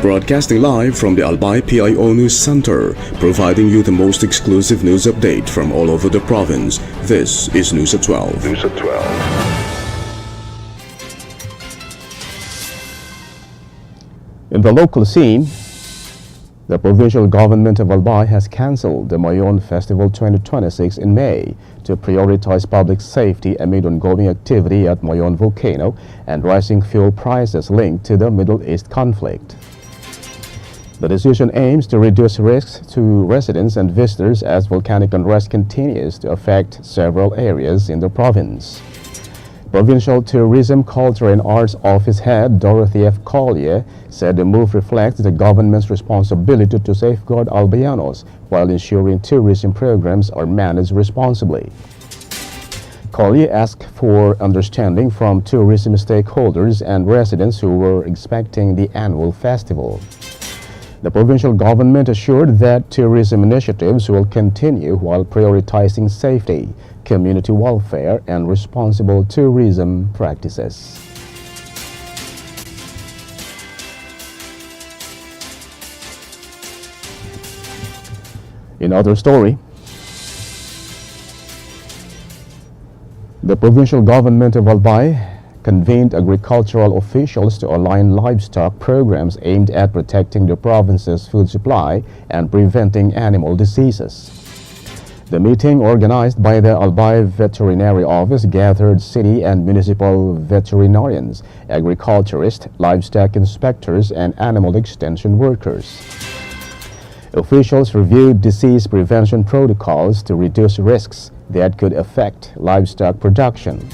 Broadcasting live from the Albay PIO News Center, providing you the most exclusive news update from all over the province. This is News at 12. News at 12. In the local scene, the provincial government of Albay has cancelled the Mayon Festival 2026 in May to prioritize public safety amid ongoing activity at Mayon volcano and rising fuel prices linked to the Middle East conflict. The decision aims to reduce risks to residents and visitors as volcanic unrest continues to affect several areas in the province. Provincial Tourism, Culture and Arts Office Head Dorothy F. Collier said the move reflects the government's responsibility to safeguard Albayanos while ensuring tourism programs are managed responsibly. Collier asked for understanding from tourism stakeholders and residents who were expecting the annual festival. The provincial government assured that tourism initiatives will continue while prioritizing safety, community welfare, and responsible tourism practices. In other story, the provincial government of Albay convened agricultural officials to align livestock programs aimed at protecting the province's food supply and preventing animal diseases. The meeting, organized by the Albay Veterinary Office, gathered city and municipal veterinarians, agriculturists, livestock inspectors, and animal extension workers. Officials reviewed disease prevention protocols to reduce risks that could affect livestock production.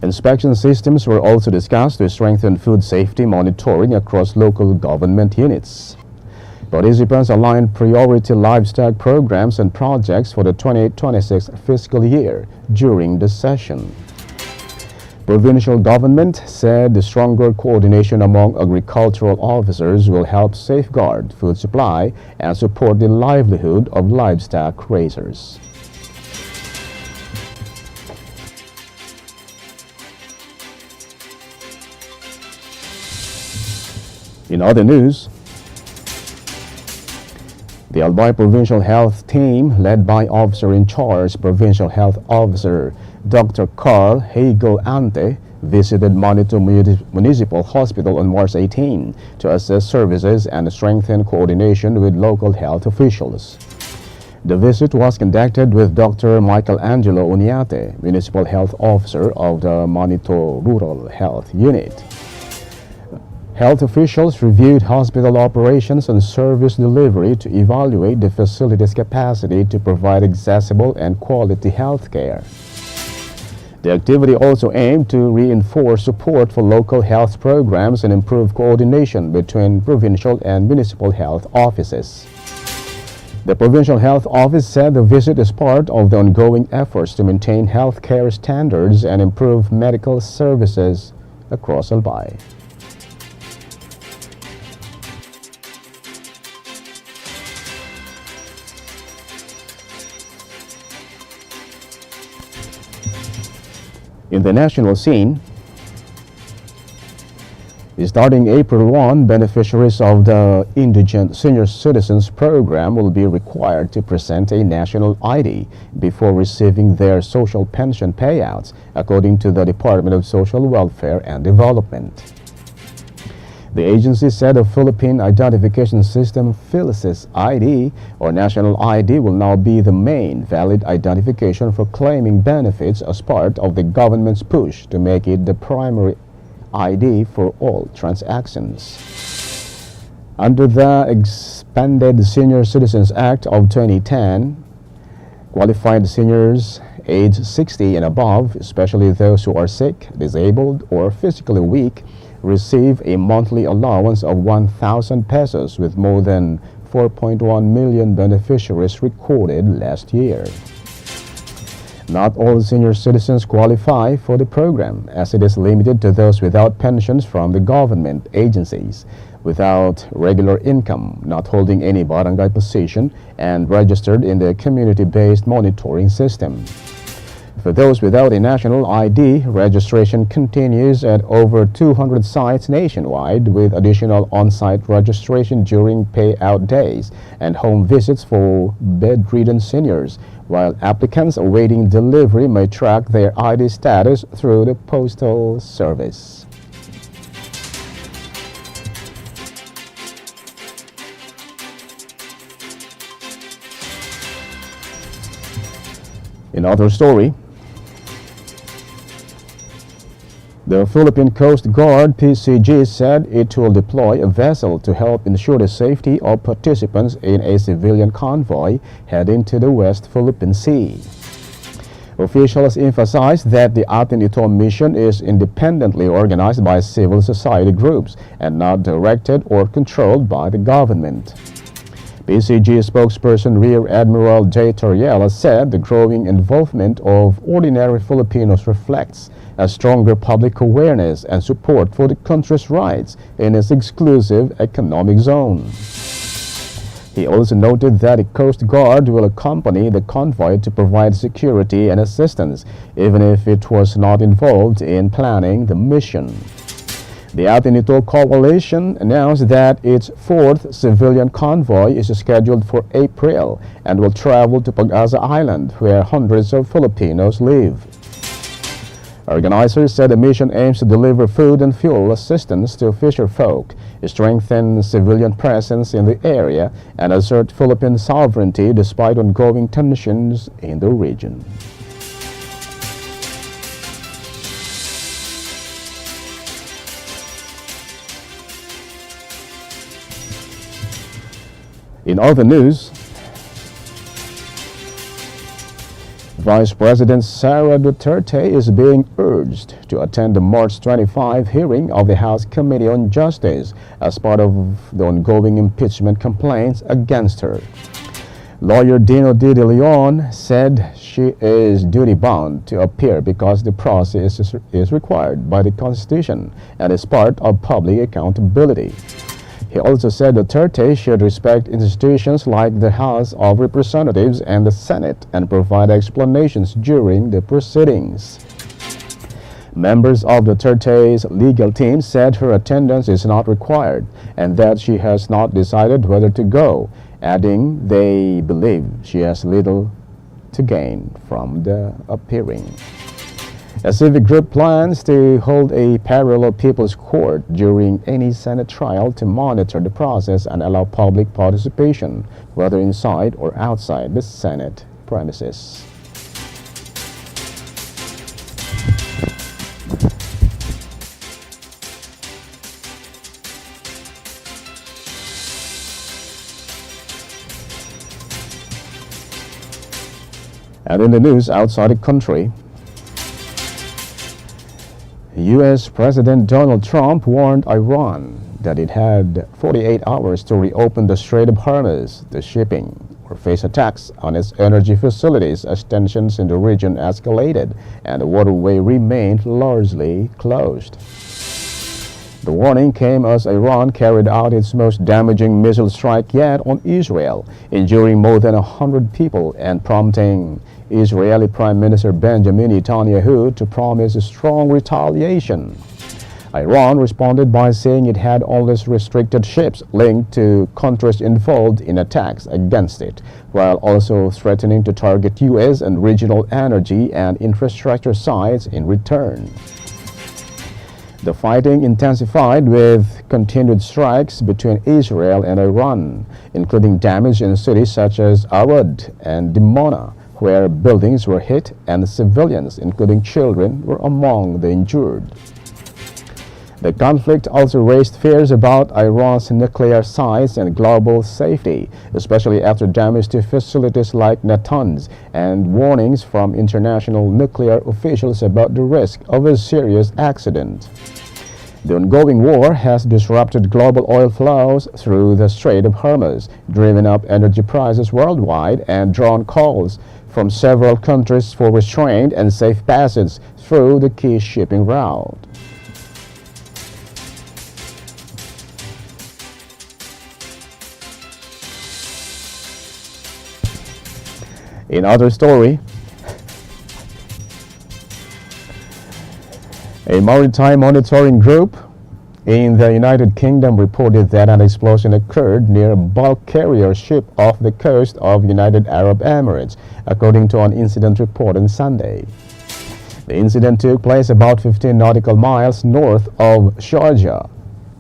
Inspection systems were also discussed to strengthen food safety monitoring across local government units. Participants aligned priority livestock programs and projects for the 2026 fiscal year during the session. Provincial government said the stronger coordination among agricultural officers will help safeguard food supply and support the livelihood of livestock raisers. In other news, the Albay Provincial Health Team, led by Officer-in-Charge Provincial Health Officer Dr. Carl Hagel Ante, visited Manito Municipal Hospital on March 18 to assess services and strengthen coordination with local health officials. The visit was conducted with Dr. Michael Angelo Uniate, Municipal Health Officer of the Manito Rural Health Unit. Health officials reviewed hospital operations and service delivery to evaluate the facility's capacity to provide accessible and quality health care. The activity also aimed to reinforce support for local health programs and improve coordination between provincial and municipal health offices. The Provincial Health Office said the visit is part of the ongoing efforts to maintain health care standards and improve medical services across Albay. In the national scene, starting April 1, beneficiaries of the Indigent Senior Citizens Program will be required to present a national ID before receiving their social pension payouts, according to the Department of Social Welfare and Development. The agency said a Philippine Identification System PhilSys ID or National ID will now be the main valid identification for claiming benefits as part of the government's push to make it the primary ID for all transactions. Under the expanded Senior Citizens Act of 2010, qualified seniors aged 60 and above, especially those who are sick, disabled, or physically weak, receive a monthly allowance of 1,000 pesos, with more than 4.1 million beneficiaries recorded last year. Not all senior citizens qualify for the program, as it is limited to those without pensions from the government agencies, without regular income, not holding any barangay position, and registered in the community-based monitoring system. For those without a national ID, registration continues at over 200 sites nationwide, with additional on-site registration during payout days and home visits for bedridden seniors, while applicants awaiting delivery may track their ID status through the Postal Service. In other story, the Philippine Coast Guard (PCG) said it will deploy a vessel to help ensure the safety of participants in a civilian convoy heading to the West Philippine Sea. Officials emphasized that the Atin Ito mission is independently organized by civil society groups and not directed or controlled by the government. PCG spokesperson Rear Admiral J. Torriela said the growing involvement of ordinary Filipinos reflects a stronger public awareness and support for the country's rights in its exclusive economic zone. He also noted that the Coast Guard will accompany the convoy to provide security and assistance, even if it was not involved in planning the mission. The Atin Ito coalition announced that its fourth civilian convoy is scheduled for April and will travel to Pag-asa Island, where hundreds of Filipinos live. Organizers said the mission aims to deliver food and fuel assistance to fisherfolk, strengthen civilian presence in the area, and assert Philippine sovereignty despite ongoing tensions in the region. In other news, Vice President Sara Duterte is being urged to attend the March 25 hearing of the House Committee on Justice as part of the ongoing impeachment complaints against her. Lawyer Dino D. De Leon said she is duty-bound to appear because the process is required by the Constitution and is part of public accountability. He also said Duterte should respect institutions like the House of Representatives and the Senate and provide explanations during the proceedings. Members of Duterte's legal team said her attendance is not required and that she has not decided whether to go, adding they believe she has little to gain from the appearing. A civic group plans to hold a parallel people's court during any Senate trial to monitor the process and allow public participation, whether inside or outside the Senate premises. And in the news outside the country, U.S. President Donald Trump warned Iran that it had 48 hours to reopen the Strait of Hormuz, the shipping, or face attacks on its energy facilities as tensions in the region escalated and the waterway remained largely closed. The warning came as Iran carried out its most damaging missile strike yet on Israel, injuring more than 100 people and prompting Israeli Prime Minister Benjamin Netanyahu to promise a strong retaliation. Iran responded by saying it had always restricted ships linked to countries involved in attacks against it, while also threatening to target U.S. and regional energy and infrastructure sites in return. The fighting intensified with continued strikes between Israel and Iran, including damage in cities such as Arad and Dimona, where buildings were hit and civilians, including children, were among the injured. The conflict also raised fears about Iran's nuclear sites and global safety, especially after damage to facilities like Natanz and warnings from international nuclear officials about the risk of a serious accident. The ongoing war has disrupted global oil flows through the Strait of Hormuz, driven up energy prices worldwide, and drawn calls from several countries for restrained and safe passage through the key shipping route. In other story, A maritime monitoring group in the United Kingdom reported that an explosion occurred near a bulk carrier ship off the coast of United Arab Emirates, according to an incident report on Sunday. The incident took place about 15 nautical miles north of Sharjah,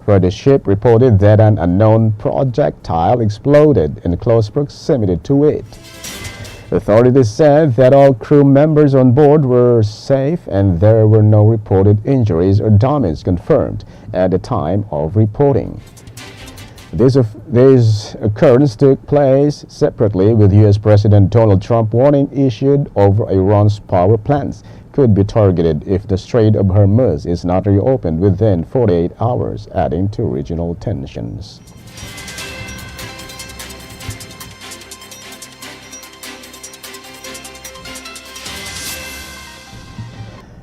where the ship reported that an unknown projectile exploded in close proximity to it. Authorities said that all crew members on board were safe and there were no reported injuries or damage confirmed at the time of reporting. This occurrence took place separately, with U.S. President Donald Trump warning issued over Iran's power plants could be targeted if the Strait of Hormuz is not reopened within 48 hours, adding to regional tensions.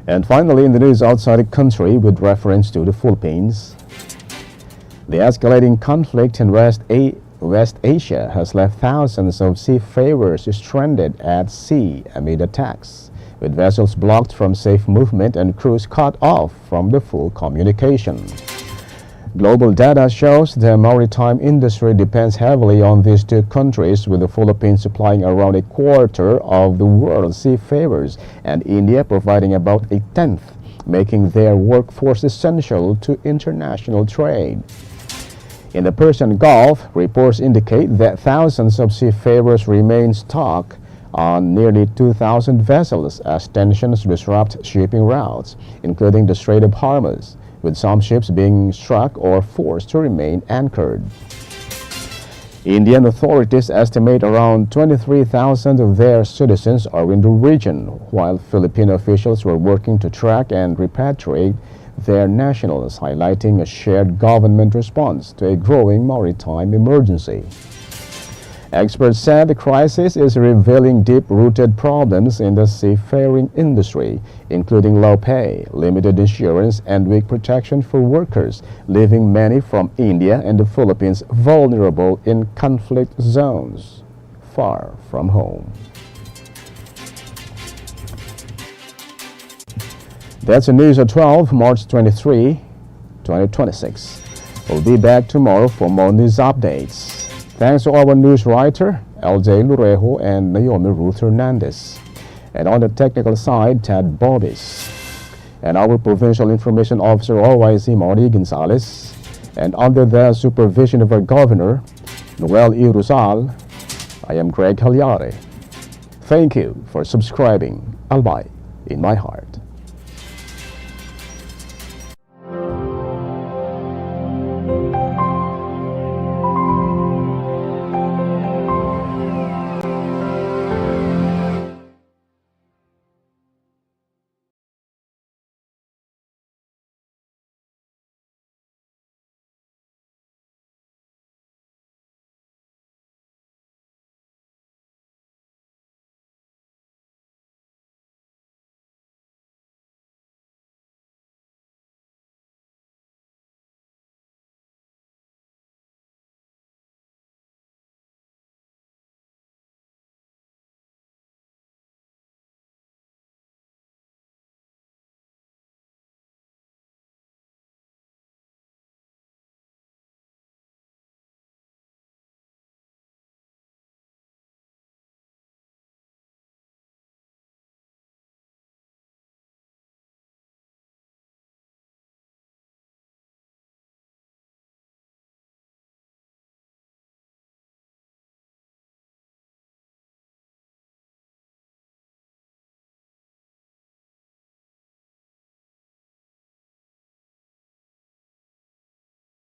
And finally, in the news outside the country with reference to the Philippines, the escalating conflict in West Asia has left thousands of seafarers stranded at sea amid attacks, with vessels blocked from safe movement and crews cut off from the full communication. Global data shows the maritime industry depends heavily on these two countries, with the Philippines supplying around a quarter of the world's seafarers and India providing about a tenth, making their workforce essential to international trade. In the Persian Gulf, reports indicate that thousands of seafarers remain stuck on nearly 2,000 vessels as tensions disrupt shipping routes, including the Strait of Hormuz, with some ships being struck or forced to remain anchored. Indian authorities estimate around 23,000 of their citizens are in the region, while Filipino officials were working to track and repatriate their nationals, highlighting a shared government response to a growing maritime emergency. Experts said the crisis is revealing deep-rooted problems in the seafaring industry, including low pay, limited insurance, and weak protection for workers, leaving many from India and the Philippines vulnerable in conflict zones, far from home. That's the news at 12, March 23, 2026. We'll be back tomorrow for more news updates. Thanks to our news writer, Albay PIO and Naomi Ruth Hernandez. And on the technical side, Ted Bobis. And our Provincial Information Officer, OIC Marty Gonzalez. And under the supervision of our Governor, Noel E. Rosal, I am Greg Hallare. Thank you for subscribing. Albay in my heart.